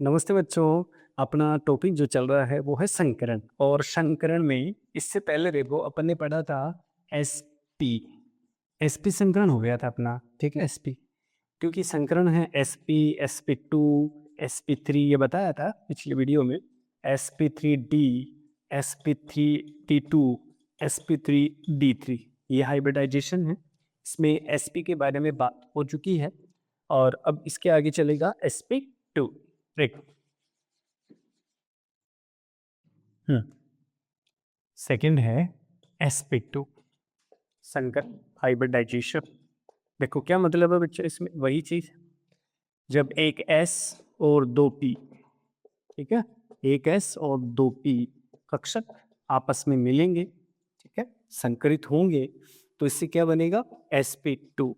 नमस्ते बच्चों। अपना टॉपिक जो चल रहा है वो है संकरण। और संकरण में इससे पहले देखो अपन ने पढ़ा था एसपी। एसपी संकरण हो गया था अपना, ठीक है। एसपी क्योंकि संकरण है एसपी, sp2, sp3 ये बताया था पिछली वीडियो में। sp3d, sp3d2, sp3d3 ये हाइब्रिडाइजेशन है। इसमें sp के बारे में बात हो चुकी है और अब इसके आगे चलेगा sp2। देख, सेकंड है sp2 संकर हाइब्रिडाइजेशन। देखो क्या मतलब है बच्चे, इसमें वही चीज। जब एक s और दो p, ठीक है, एक s और दो p कक्षक आपस में मिलेंगे, ठीक है, संकरित होंगे, तो इससे क्या बनेगा? sp2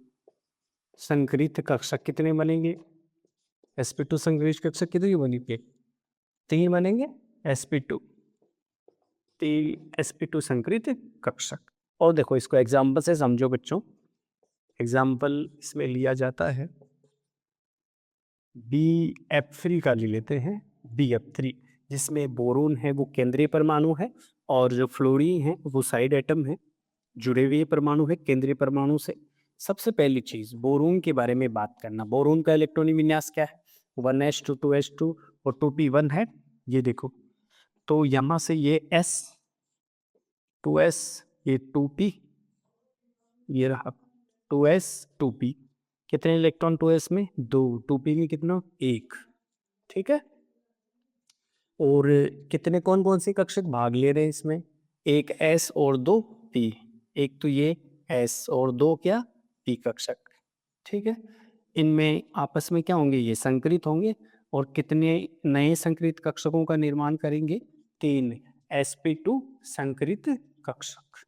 संकरित कक्षक कितने बनेंगे? sp2 संकरित कक्षक कितने बनेंगे? तीन बनेंगे। sp2 sp2 संकरित कक्षक। और देखो इसको एग्जाम्पल से समझो बच्चों। एग्जाम्पल इसमें लिया जाता है BF3 का ले लेते हैं। BF3 जिसमें बोरोन है वो केंद्रीय परमाणु है और जो फ्लोरीन है वो साइड एटम है, जुड़े हुए परमाणु है केंद्रीय परमाणु से। सबसे पहली चीज बोरोन के बारे में बात करना। बोरोन का इलेक्ट्रॉनिक विन्यास क्या है? 1s2 2s2 और 2p1 है। ये देखो, तो यहां से ये s 2s, ये 2p, ये रहा 2s 2p। कितने इलेक्ट्रॉन 2s में? दो। 2p में कितना? एक। ठीक है। और कितने कौन कौन से कक्षक भाग ले रहे हैं इसमें? एक s और दो p। एक तो ये s और दो क्या? p कक्षक। ठीक है। इनमें आपस में क्या होंगे? ये संकरित होंगे। और कितने नए संकरित कक्षकों का निर्माण करेंगे? तीन sp2 संकरित कक्षक।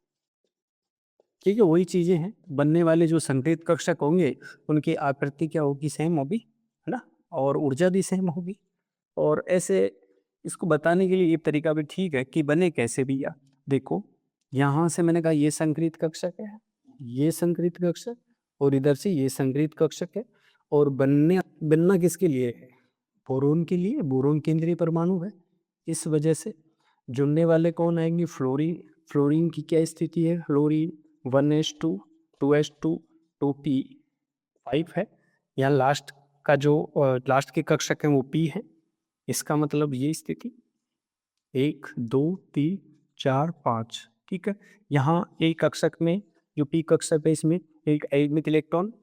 ठीक है, वही चीजें हैं। बनने वाले जो संकरित कक्षक होंगे उनकी आकृति क्या होगी? सेम होगी, है ना, और ऊर्जा भी सेम होगी। और ऐसे इसको बताने के लिए ये तरीका भी ठीक है कि बने कैसे भी। या देखो, यहाँ से मैंने कहा ये संकरित कक्षक है, ये संकरित कक्षक, और इधर से ये संकरित कक्षक है। और बनना किसके लिए है? बोरोन के लिए। बोरोन केंद्रीय परमाणु है, इस वजह से जुड़ने वाले कौन आएंगे? फ्लोरीन। फ्लोरीन की क्या स्थिति है? फ्लोरीन 1s2 2s2 2p5 है। यहाँ लास्ट का जो लास्ट के कक्षक है वो p है। इसका मतलब ये स्थिति 1 2 3 4 5। ठीक है। यहाँ एक कक्षक में जो p कक्षक है इसमें एक एटॉमिक इलेक्ट्रॉन,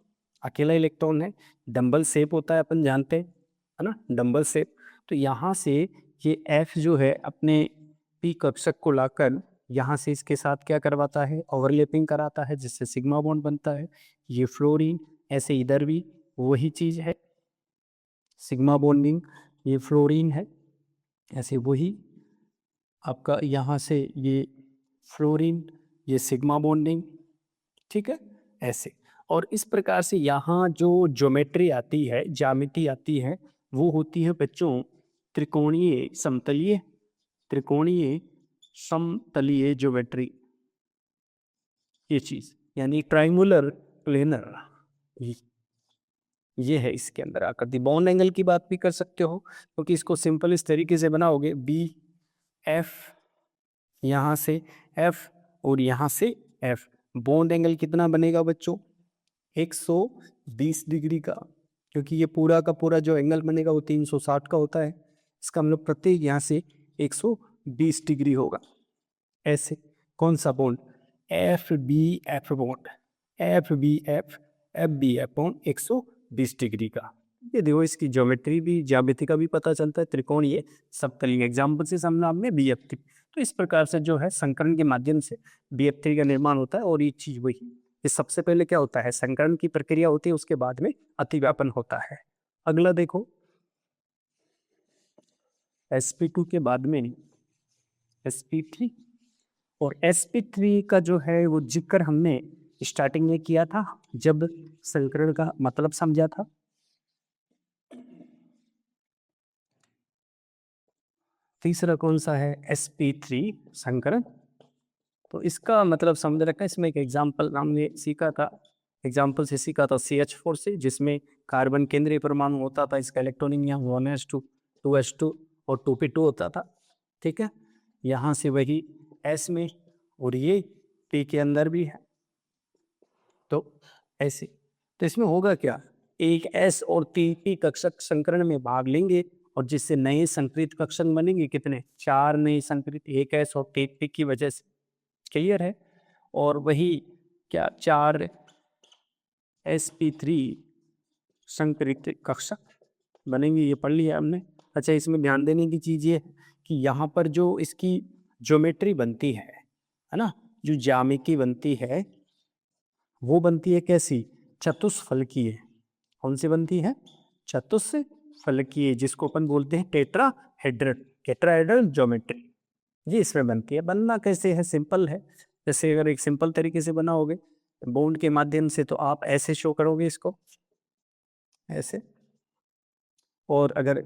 अकेला इलेक्ट्रॉन है। डंबल शेप होता है, अपन जानते हैं, है ना, डंबल शेप। तो यहाँ से ये f जो है अपने p कक्षक को लाकर यहाँ से इसके साथ क्या करवाता है? ओवरलैपिंग कराता है, जिससे सिग्मा बॉन्ड बनता है। ये फ्लोरीन, ऐसे इधर भी वही चीज है, सिग्मा बॉन्डिंग। ये फ्लोरीन है, ऐसे वही आपका यहाँ से ये फ्लोरीन, ये सिग्मा बॉन्डिंग। ठीक है, ऐसे। और इस प्रकार से यहाँ जो ज्योमेट्री आती है, ज्यामिति आती है, वो होती है बच्चों त्रिकोणीय समतलीय, त्रिकोणीय समतलीय ज्योमेट्री। ये चीज यानी ट्राइंगुलर प्लेनर, ये है इसके अंदर आकृति। बॉन्ड एंगल की बात भी कर सकते हो, क्योंकि इसको सिंपल इस तरीके से बनाओगे, बी एफ, यहाँ से एफ और यहाँ से एफ। बॉन्ड एंगल कितना बनेगा बच्चों? 120 डिग्री का, क्योंकि ये पूरा का पूरा जो एंगल बनेगा वो 360 का होता है। इसका मतलब प्रत्येक यहाँ से 120 डिग्री होगा। ऐसे कौन सा bond? F B F bond, F B F, F B F bond 120 degree का। ये देखो, इसकी ज्योमेट्री भी, ज्यामिति का भी पता चलता है। त्रिकोणीय समतलीय एग्जाम्पल से समझना आपने BF3। तो इस प्रकार से जो है संकरण के माध्यम से BF3 का निर्माण होता है। और ये चीज वही, ये सबसे पहले क्या होता है? संकरण की प्रक्रिया होती है, उसके बाद में अतिव्यापन होता है। अगला देखो, sp2 के बाद में sp3। और sp3 का जो है वो जिक्र हमने स्टार्टिंग में किया था, जब संकरण का मतलब समझा था। तीसरा कौन सा है? sp3 संकरण। तो इसका मतलब समझ रखा है। इसमें एक एग्जाम्पल हमने सीखा था, एग्जाम्पल से सीखा था CH4 से, जिसमें कार्बन केंद्रीय परमाणु होता था। इसका इलेक्ट्रॉनिक यहाँ 1s2 2s2 और 2p2 होता था, ठीक है। यहाँ से वही s में, और ये p के अंदर भी है, तो ऐसे। तो इसमें होगा क्या, एक s और 3p कक्षक संकरण में भाग लेंगे और जिससे नए संकरित कक्षक बनेंगे कितने, 4 नए संकरित, एक s और 3p की वजह से। क्लियर है। और वही क्या 4 sp3 संकरित कक्षक बनेंगे, ये पढ़ लिया हमने। अच्छा, इसमें ध्यान देने की चीज़ ये है कि यहाँ पर जो इसकी ज्योमेट्री बनती है ना, जो ज्यामिति बनती है वो बनती है कैसी, चतुष्फलकीय। कौन सी बनती है, चतुष्फलकीय, जिसको अपन बोलते हैं टेट्राहेड्रल, टेट्राहेड्रल ज्योमेट्री, ये इसमें बनती है। बनना कैसे है, सिंपल है। जैसे अगर एक सिंपल तरीके से बनाओगे बॉन्ड के माध्यम से, तो आप ऐसे शो करोगे इसको, ऐसे। और अगर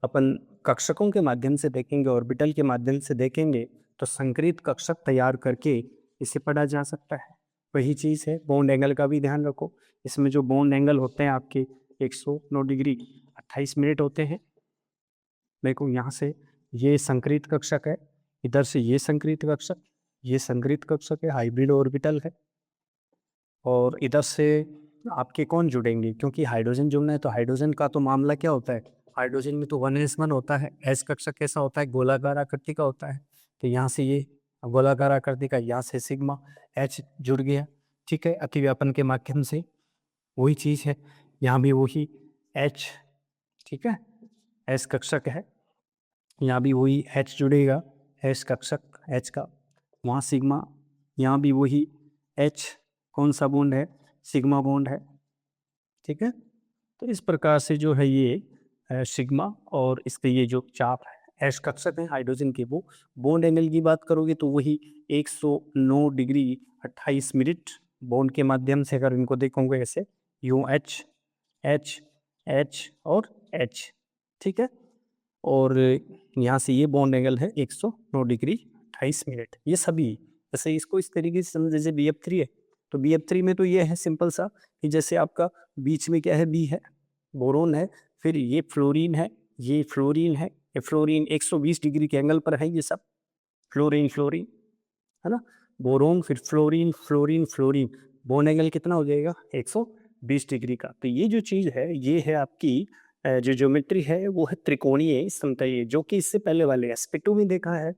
अपन कक्षकों के माध्यम से देखेंगे, ऑर्बिटल के माध्यम से देखेंगे, तो संकरित कक्षक तैयार करके इसे पढ़ा जा सकता है। वही चीज़ है, बॉन्ड एंगल का भी ध्यान रखो। इसमें जो बॉन्ड एंगल होते हैं आपके 109 डिग्री 28 मिनट होते हैं। देखो यहाँ से ये संकरित कक्षक है, इधर से ये संकरित कक्षक, ये संकरित कक्षक है, हाइब्रिड ऑर्बिटल है। और इधर से आपके कौन जुड़ेंगे, क्योंकि हाइड्रोजन जुड़ना है, तो हाइड्रोजन का तो मामला क्या होता है, हाइड्रोजन में तो 1s1 होता है। एस कक्षक कैसा होता है, गोलाकार आकृति का होता है। तो यहाँ से ये गोलाकार आकृति का, यहाँ से सिग्मा H जुड़ गया, ठीक है, अतिव्यापन के माध्यम से। वही चीज़ है, यहाँ भी वही H, ठीक है, एस कक्षक है, यहाँ भी वही H जुड़ेगा, एस कक्षक H का, वहाँ सिग्मा, यहाँ भी वही H, कौन सा बॉन्ड है, सिग्मा बॉन्ड है, ठीक है। तो इस प्रकार से जो है ये सिग्मा और इसके ये जो चाप है एस कक्षक है हाइड्रोजन के, वो बॉन्ड एंगल की बात करोगे तो वही 109 डिग्री 28 मिनट बॉन्ड के माध्यम से अगर इनको देखोगे ऐसे, यू एच एच एच और एच, ठीक है। और यहाँ से ये बॉन्ड एंगल है 109 डिग्री 28 मिनट। ये सभी जैसे इसको इस तरीके से समझ, जैसे BF3 है, तो BF3 में तो ये है सिंपल सा कि जैसे आपका बीच में क्या है, बी है, बोरोन है, फिर ये फ्लोरीन है, ये फ्लोरीन है, ये फ्लोरीन 120 डिग्री के एंगल पर है, ये सब फ्लोरीन फ्लोरीन है ना, बोरोन फिर fluorine fluorine fluorine, bond angle कितना हो जाएगा 120 डिग्री का। तो ये जो चीज़ है ये है आपकी जो ज्योमेट्री है वो है त्रिकोणीय समतलीय, जो कि इससे पहले वाले sp2 में देखा है।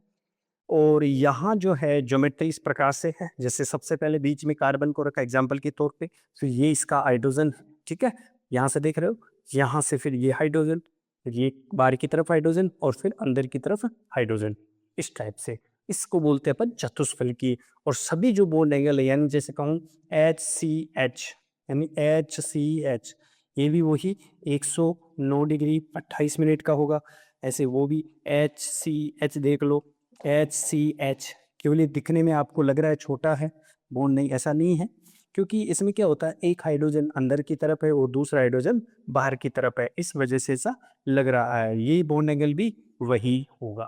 और यहाँ जो है ज्योमेट्री इस प्रकार से है, जैसे सबसे पहले बीच में कार्बन को रखा एग्जाम्पल के तौर पे, फिर ये इसका हाइड्रोजन, ठीक है, यहाँ से देख रहे हो, यहाँ से फिर ये हाइड्रोजन, ये बाहर की तरफ हाइड्रोजन और फिर अंदर की तरफ हाइड्रोजन, इस टाइप से इसको बोलते हैं अपन चतुष्फलकीय। और सभी जो बॉन्ड एंगल है, यानी जैसे कहूँ HCH, यानी HCH, ये भी वही 109 डिग्री 28 मिनट का होगा। ऐसे वो भी HCH देख लो, HCH, केवल ये दिखने में आपको लग रहा है छोटा है बॉन्ड, नहीं, ऐसा नहीं है, क्योंकि इसमें क्या होता है, एक हाइड्रोजन अंदर की तरफ है और दूसरा हाइड्रोजन बाहर की तरफ है, इस वजह से ऐसा लग रहा है। ये बॉन्ड एंगल भी वही होगा।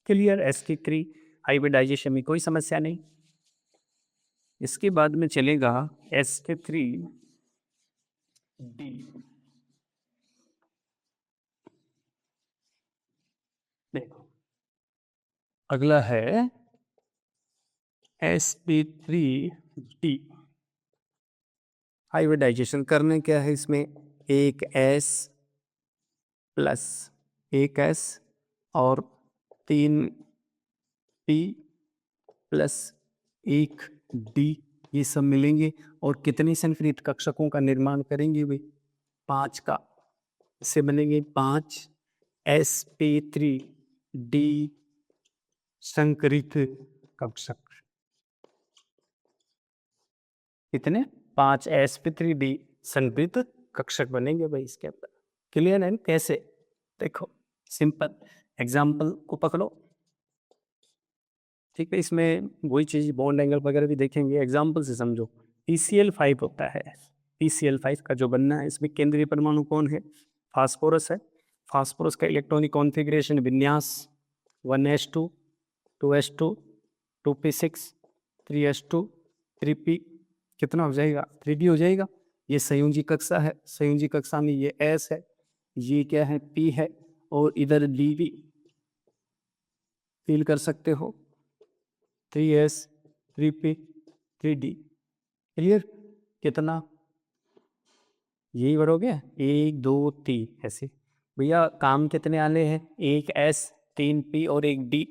क्लियर। sp3 हाइब्रिडाइजेशन में कोई समस्या नहीं। इसके बाद में चलेगा sp3d, देखो अगला है sp3d। हाइब्रिडाइजेशन करने क्या है, इसमें एक S प्लस एक S और 3p प्लस एक D, ये सब मिलेंगे और कितने संकरित कक्षकों का निर्माण करेंगे वे, 5 का। इससे बनेंगे 5 sp3d संकरित कक्षक। कितने, 5 sp3d संकरित कक्षक बनेंगे भाई इसके अंदर। क्लियर है। कैसे, देखो सिंपल एग्जाम्पल को पकड़ो, ठीक है। इसमें वही चीज़ बॉन्ड एंगल वगैरह भी देखेंगे, एग्जाम्पल से समझो। PCl5 होता है, PCl5 का जो बनना है, इसमें केंद्रीय परमाणु कौन है, फास्फोरस है। फास्फोरस का इलेक्ट्रॉनिक कॉन्फ़िगरेशन विन्यास 1s2 2s2 2p6 3s2 3p, कितना हो जाएगा, 3d हो जाएगा। ये संयोजी कक्षा है, संयोजी कक्षा में ये S है, ये क्या है, P है, और इधर डी भी फील कर सकते हो, 3s 3p 3d। क्लियर? कितना? यही भरोगे 1 2 3 ऐसे। भैया काम कितने आने हैं? 1s 3p और 1d।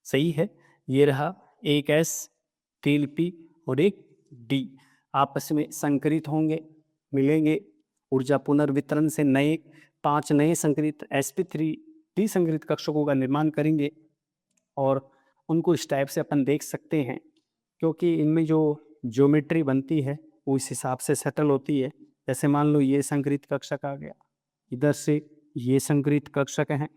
सही है, ये रहा 1s 3p और 1d। आपस में संकरित होंगे, मिलेंगे, ऊर्जा पुनर्वितरण से नए 5 नए संकरित sp3d संकरित कक्षकों का निर्माण करेंगे और उनको इस टाइप से अपन देख सकते हैं, क्योंकि इनमें जो ज्योमेट्री बनती है वो इस हिसाब से सेटल होती है। जैसे मान लो ये संकरित कक्षक आ गया, इधर से ये संकरित कक्षक है,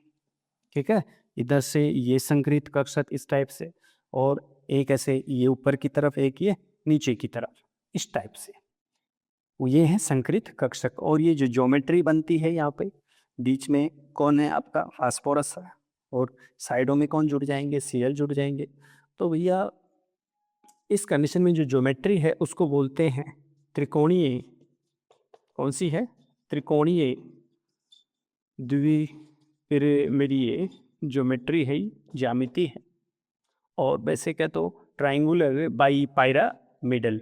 ठीक है, इधर से ये संकरित कक्षक इस टाइप से, और एक ऐसे ये ऊपर की तरफ, एक ये नीचे की तरफ, इस टाइप से। ये है संकरित कक्षक। और ये जो ज्योमेट्री बनती है यहाँ पे बीच में कौन है? आपका फास्फोरस है, और साइडों में कौन जुड़ जाएंगे? Cl जुड़ जाएंगे। तो भैया इस कंडीशन में जो ज्योमेट्री है उसको बोलते हैं त्रिकोणीय। कौन सी है? त्रिकोणीय द्विपिरामिडीय ज्योमेट्री है, ज्यामिति है। और वैसे क्या तो ट्राइंगुलर बाईपायरामिडल,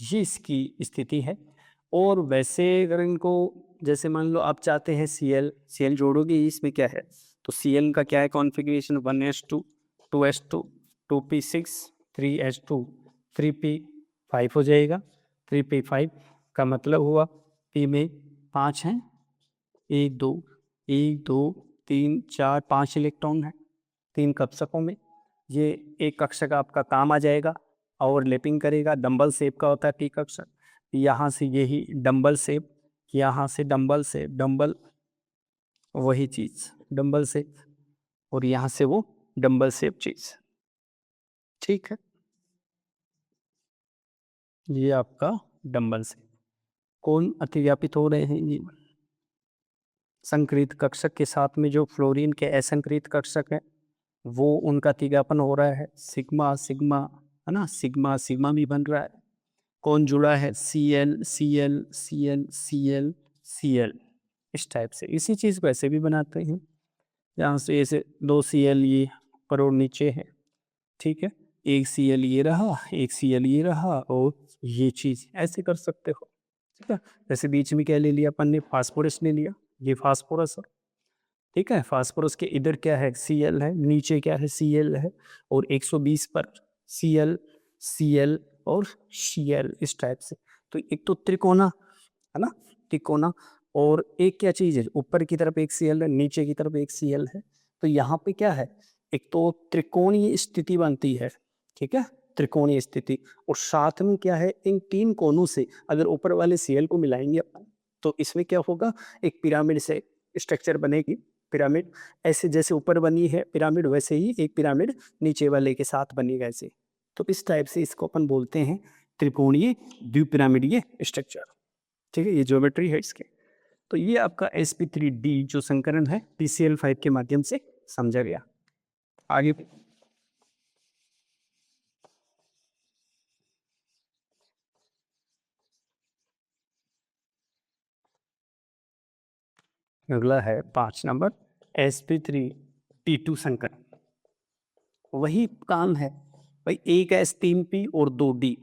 ये इसकी स्थिति है। और वैसे अगर इनको, जैसे मान लो आप चाहते हैं Cl जोड़ोगे, इसमें क्या है? तो Cl का क्या है configuration? 1s2 2s2 2p6 3s2 3p5 हो जाएगा। 3p5 का मतलब हुआ p में 5 हैं, 1 2 3 4 5 इलेक्ट्रॉन है 3 कक्षकों में। ये एक कक्षक आपका काम आ जाएगा, ओवरलैपिंग करेगा, डंबल शेप का होता है टी कक्षक। यहाँ से यही डंबल शेप, यहाँ से डंबल शेप, डंबल वही चीज डंबल शेप, और यहाँ से वो डंबल शेप चीज, ठीक है। ये आपका डंबल शेप। कौन अतिव्यापित हो रहे हैं? ये संकरित कक्षक के साथ में जो फ्लोरीन के असंकरित कक्षक है वो उनका अतिव्यापन हो रहा है। सिग्मा सिग्मा, है ना, सिग्मा सिग्मा भी बन रहा है। कौन जुड़ा है? Cl Cl Cl Cl Cl, इस टाइप से। इसी चीज को ऐसे भी बनाते हैं, यहाँ से ऐसे 2 Cl ये ऊपर और नीचे है, ठीक है, एक Cl ये रहा, एक Cl ये रहा, और ये चीज ऐसे कर सकते हो, ठीक है। जैसे बीच में क्या ले लिया अपन ने? फास्फोरस ले लिया, ये फास्फोरस है, ठीक है। फास्फोरस के इधर क्या है? Cl है, नीचे क्या है? Cl है, और 120 पर Cl Cl और Cl, इस टाइप से। तो एक तो त्रिकोणा, है ना, त्रिकोणा। और एक क्या चीज है? ऊपर की तरफ एक Cl है, नीचे की तरफ एक Cl है। तो यहाँ पे क्या है? एक तो त्रिकोणीय स्थिति बनती है, ठीक है, त्रिकोणीय स्थिति। और साथ में क्या है? इन 3 कोनों से अगर ऊपर वाले Cl को मिलाएंगे अपन, तो इसमें क्या होगा? एक पिरामिड से स्ट्रक्चर बनेगी। पिरामिड ऐसे जैसे ऊपर बनी है पिरामिड, वैसे ही एक पिरामिड नीचे वाले के साथ बनेगा ऐसे। तो इस टाइप से इसको अपन बोलते हैं त्रिकोणीय द्विपिरामिडीय स्ट्रक्चर, ठीक है। ये ज्योमेट्री है इसके। तो ये आपका sp3d जो संकरण है PCl5 के माध्यम से समझा गया। आगे अगला है 5 नंबर sp3t2 संकरण। वही काम है भाई, 1s 3p और 2d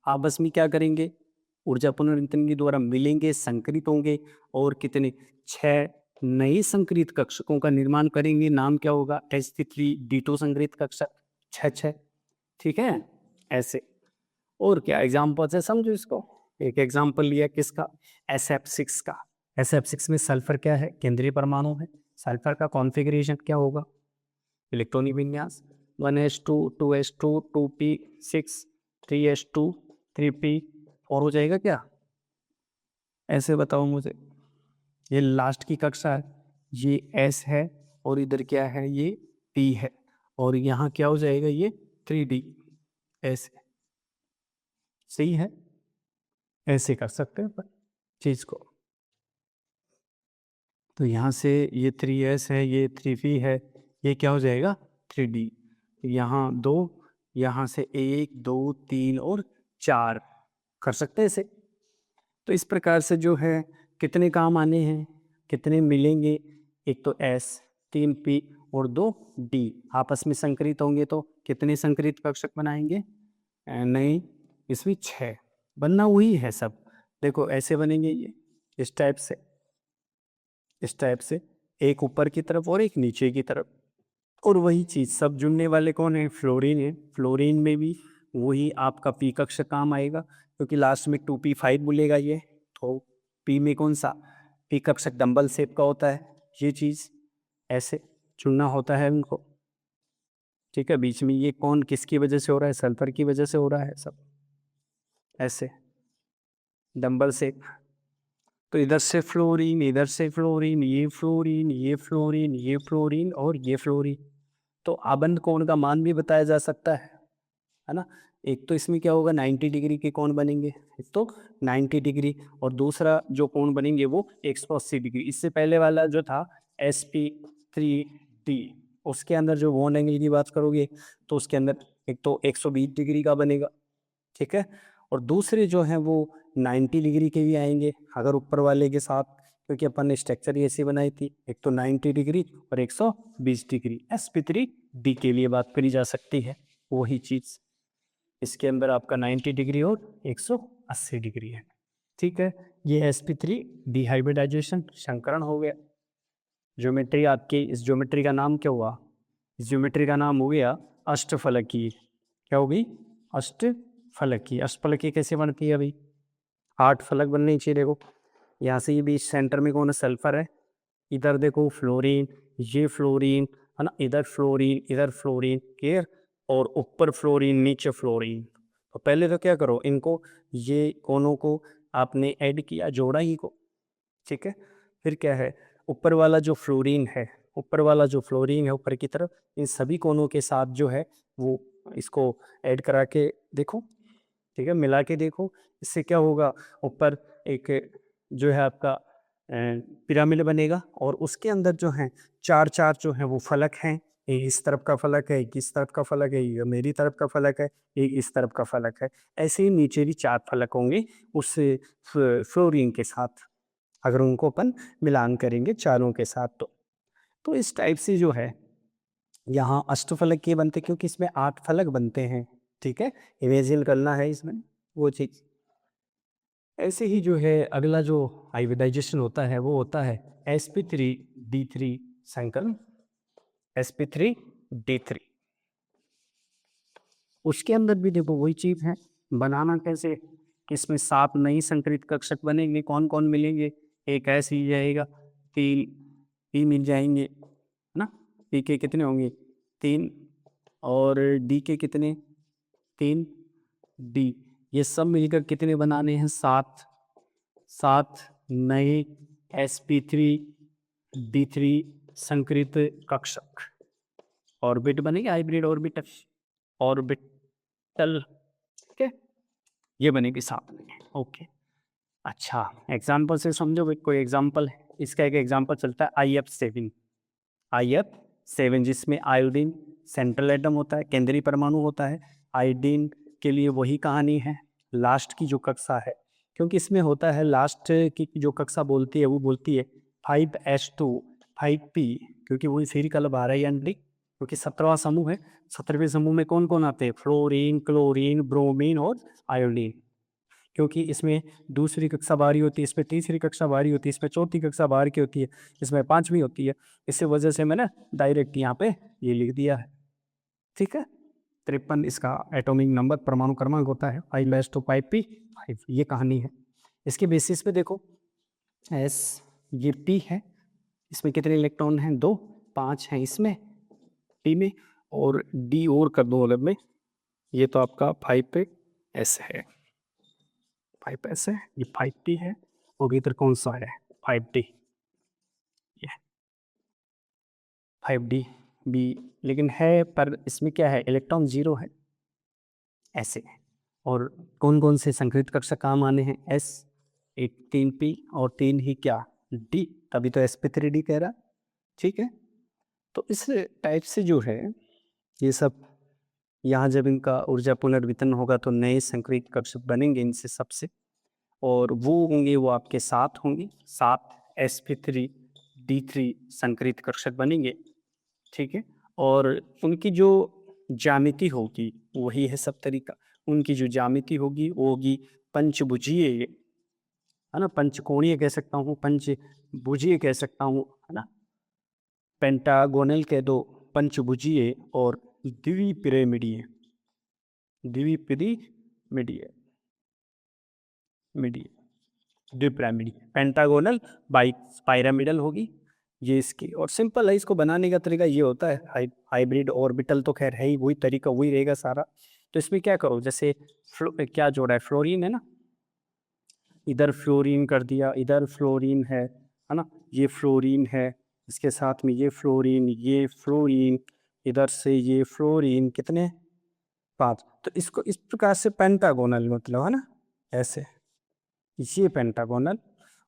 आपस में क्या करेंगे? ऊर्जा पुनर्वितरण के द्वारा मिलेंगे, संकरित होंगे, और कितने? 6 नए संकरित कक्षकों का निर्माण करेंगे। नाम क्या होगा? sp3d2 संकरित कक्षक, 6 ठीक है, ऐसे। और क्या एग्जाम्पल है, समझो इसको। एक एग्जाम्पल लिया किसका? SF6 का। SF6 में सल्फर क्या है? केंद्रीय परमाणु है। सल्फर का कॉन्फ़िगरेशन क्या होगा? इलेक्ट्रॉनिक विन्यास 1s2 2s2 2p6 3s2 3p4 हो जाएगा क्या? ऐसे बताओ मुझे। ये लास्ट की कक्षा है, ये S है, और इधर क्या है? ये P है, और यहाँ क्या हो जाएगा? ये 3D ऐसे। सही है, ऐसे कर सकते हैं अपन चीज को। तो यहाँ से ये 3s है, ये 3p है, ये क्या हो जाएगा? 3D। यहाँ 2, यहाँ से 1 2 3 और 4 कर सकते हैं इसे। तो इस प्रकार से जो है कितने काम आने हैं, कितने मिलेंगे? एक तो S, 3 P और 2 D आपस में संकरित होंगे तो कितने संकरित कक्षक बनाएंगे? नहीं, इसमें 6 बनना वही है सब। देखो ऐसे बनेंगे ये, इस टाइप से, इस टाइप से, एक ऊपर की तरफ और एक नीचे की तरफ। और वही चीज़ सब जुड़ने वाले कौन है? फ्लोरीन है। फ्लोरीन में भी वही आपका पी कक्षक काम आएगा, क्योंकि लास्ट में 2p5 बोलेगा ये। तो पी में कौन सा पी कक्षक डंबल शेप का होता है, ये चीज़ ऐसे चुनना होता है उनको। ठीक है, बीच में ये कौन किसकी वजह से हो रहा है? सल्फर की वजह से हो रहा है सब, ऐसे डंबल शेप। तो इधर से फ्लोरीन, इधर से फ्लोरीन, ये फ्लोरीन, ये फ्लोरीन, ये फ्लोरीन और ये फ्लोरीन। तो आबंध कोण का मान भी बताया जा सकता है ना। एक तो इसमें क्या होगा, 90 डिग्री के कोण बनेंगे, एक तो 90 डिग्री, और दूसरा जो कोण बनेंगे वो 180 डिग्री। इससे पहले वाला जो था sp3d, उसके अंदर जो बॉन्ड एंगल की बात करोगे तो उसके अंदर एक तो 120 डिग्री का बनेगा, ठीक है, और दूसरे जो हैं वो 90 डिग्री के भी आएंगे अगर ऊपर वाले के साथ, क्योंकि अपन ने स्ट्रक्चर ऐसी बनाई थी, एक तो 90 डिग्री और 120 डिग्री। sp3d के लिए बात करी जा सकती है, वही चीज़ इसके अंदर आपका 90 डिग्री और 180 डिग्री है, ठीक है। ये sp3 डिहाइब्रिडाइजेशन संकरण हो गया। ज्योमेट्री आपकी, इस ज्योमेट्री का नाम क्या हुआ? इस ज्योमेट्री का नाम हो गया अष्टफलकी। क्या होगी? अष्टफलकी। अष्टफलकी कैसे बनती है अभी? 8 फलक बनने चाहिए। देखो यहाँ से ये भी सेंटर में कौन है? सल्फर है। इधर देखो फ्लोरीन, ये फ्लोरीन है ना, इधर फ्लोरीन, इधर फ्लोरीन, क्लियर, और ऊपर फ्लोरीन, नीचे फ्लोरीन। तो पहले तो क्या करो, इनको ये कोनों को आपने ऐड किया, जोड़ा ही को, ठीक है। फिर क्या है, ऊपर वाला जो फ्लोरीन है, ऊपर वाला जो फ्लोरीन है ऊपर की तरफ, इन सभी कोनों के साथ जो है वो इसको ऐड करा के देखो, ठीक है, मिला के देखो। इससे क्या होगा, ऊपर एक जो है आपका पिरामिड बनेगा, और उसके अंदर जो है चार चार जो है वो फलक हैं। एक इस तरफ का फलक है, एक इस तरफ का फलक है, ये मेरी तरफ का फलक है, एक इस तरफ का फलक है। ऐसे ही नीचे भी 4 फलक होंगे उस फ्लोरीन के साथ, अगर उनको अपन मिलान करेंगे चारों के साथ। तो इस टाइप से जो है यहाँ अष्टफलक ये बनते, क्योंकि इसमें 8 फलक बनते हैं, ठीक है। इमेजिन करना है इसमें वो चीज़। ऐसे ही जो है अगला जो हाइब्रिडाइजेशन होता है वो होता है sp3d3 संकलन, sp3d3। उसके अंदर भी देखो वही चीज़ है, बनाना कैसे कि इसमें 7 नई संकरित कक्षक बनेंगे। कौन कौन मिलेंगे? एक ऐसे ही जाएगा, 3 पी मिल जाएंगे, है ना। पी के कितने होंगे? 3, और डी के कितने? 3 डी। ये सब मिलकर कितने बनाने हैं? 7। 7 नए sp3d3 संकरित कक्षक। ऑर्बिट बनेगी, हाइब्रिड ऑर्बिटल, ऑर्बिटल, ठीक है, ये बनेगी साथ में। ओके, अच्छा एग्जाम्पल से समझो। कोई एग्जाम्पल है, इसका एक एग्जाम्पल चलता है IF7। IF7 जिसमें आयोडीन सेंट्रल एटम होता है, केंद्रीय परमाणु होता है। आयोडीन के लिए वही कहानी है, लास्ट की जो कक्षा है, क्योंकि इसमें होता है लास्ट की जो कक्षा बोलती है वो बोलती है 5s2 5p, क्योंकि वही फिर कल 12 यानी, क्योंकि 17वां समूह है। 17वें समूह में कौन कौन आते हैं? फ्लोरीन, क्लोरीन, ब्रोमीन और आयोडीन। क्योंकि इसमें दूसरी कक्षा बाहरी होती है, इसमें तीसरी कक्षा बाहरी होती है, इसमें चौथी कक्षा बाहर की होती है, इसमें 5वीं होती है। इसी वजह से मैंने डायरेक्ट यहाँ पे ये लिख दिया है, ठीक है। 53 इसका एटॉमिक नंबर, परमाणु क्रमांक होता है 5s2 5p5। ये कहानी है। इसके बेसिस पे देखो, एस ये पी है, इसमें कितने इलेक्ट्रॉन हैं? 2, 5 हैं इसमें पी में, और डी और कर दो अलग में, ये तो आपका 5s है, 5s है, ये 5p है, और इधर कौन सा है? 5d, ये 5d भी, लेकिन है पर इसमें क्या है, इलेक्ट्रॉन 0 है, ऐसे। और कौन कौन से संकरित कक्षक काम आने हैं? s, एक 3p और 3 ही क्या? d, तभी तो sp3d कह रहा, ठीक है। तो इस टाइप से जो है ये सब, यहाँ जब इनका ऊर्जा पुनर्वितरण होगा तो नए संकरित कक्षक बनेंगे इनसे सबसे, और वो होंगे, वो आपके 7 होंगे, 7 D3 संकरित कर्षक बनेंगे, ठीक है। और उनकी जो ज्यामिति होगी वही है सप्तरी का। उनकी जो ज्यामिति होगी वो होगी पंचभुजीय, है ना, पंचकोणीय कह सकता हूँ, पंचभुजीय कह सकता हूँ, है ना, पेंटागोनल कह दो, पंचभुजीय और द्विपिरामिडीय, द्विपिरामिडीय, मिडीय, द्विपिरामिडीय, पेंटागोनल बाई पायरामिडल होगी ये इसकी। और सिंपल है, इसको बनाने का तरीका ये होता है, हाइब्रिड ऑर्बिटल तो खैर है ही, वही तरीका वही रहेगा सारा। तो इसमें क्या करो, जैसे क्या जोड़ा है, फ्लोरीन है ना, इधर फ्लोरीन कर दिया, इधर फ्लोरीन है ना, ये फ्लोरीन है, इसके साथ में ये फ्लोरीन, इधर से ये फ्लोरीन, कितने, 5। तो इसको इस प्रकार से पेंटागोनल मतलब, है ना, ऐसे ये पेंटागोनल,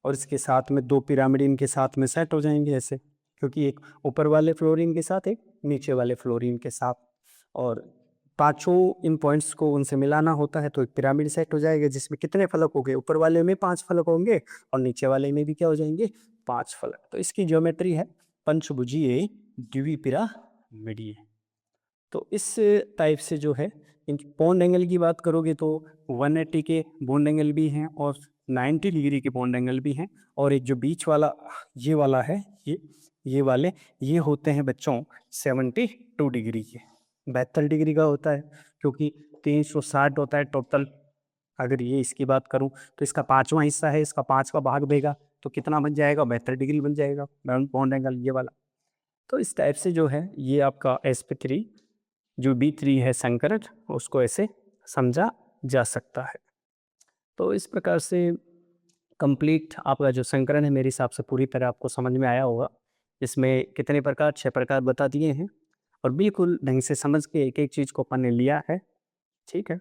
और इसके साथ में 2 पिरामिड इनके साथ में सेट हो जाएंगे ऐसे, क्योंकि एक ऊपर वाले फ्लोरीन के साथ, एक नीचे वाले फ्लोरीन के साथ, और पांचों इन पॉइंट्स को उनसे मिलाना होता है, तो एक पिरामिड सेट हो जाएगा जिसमें कितने फलक हो गए, ऊपर वाले में 5 फलक होंगे और नीचे वाले में भी क्या हो जाएंगे, 5 फलक। तो इसकी ज्योमेट्री है पंचभुजीय द्विपिरामिडीय। तो इस टाइप से जो है, इनकी बॉन्ड एंगल की बात करोगे तो 180 के बॉन्ड एंगल भी हैं और 90 डिग्री के बॉन्ड एंगल भी हैं, और एक जो बीच वाला ये वाला है, ये वाले ये होते हैं बच्चों 72 डिग्री के, 72 डिग्री का होता है, क्योंकि 360 होता है टोटल। अगर ये इसकी बात करूं तो इसका 5वां हिस्सा है, इसका 5 का भाग देगा तो कितना बन जाएगा, 72 डिग्री बन जाएगा बॉन्ड एंगल ये वाला। तो इस टाइप से जो है ये आपका sp3 जो B3 है संकरक, उसको ऐसे समझा जा सकता है। तो इस प्रकार से कंप्लीट आपका जो संकरण है मेरे हिसाब से पूरी तरह आपको समझ में आया होगा। इसमें कितने प्रकार, 6 प्रकार बता दिए हैं, और बिल्कुल ढंग से समझ के एक एक चीज़ को अपन ने लिया है, ठीक है।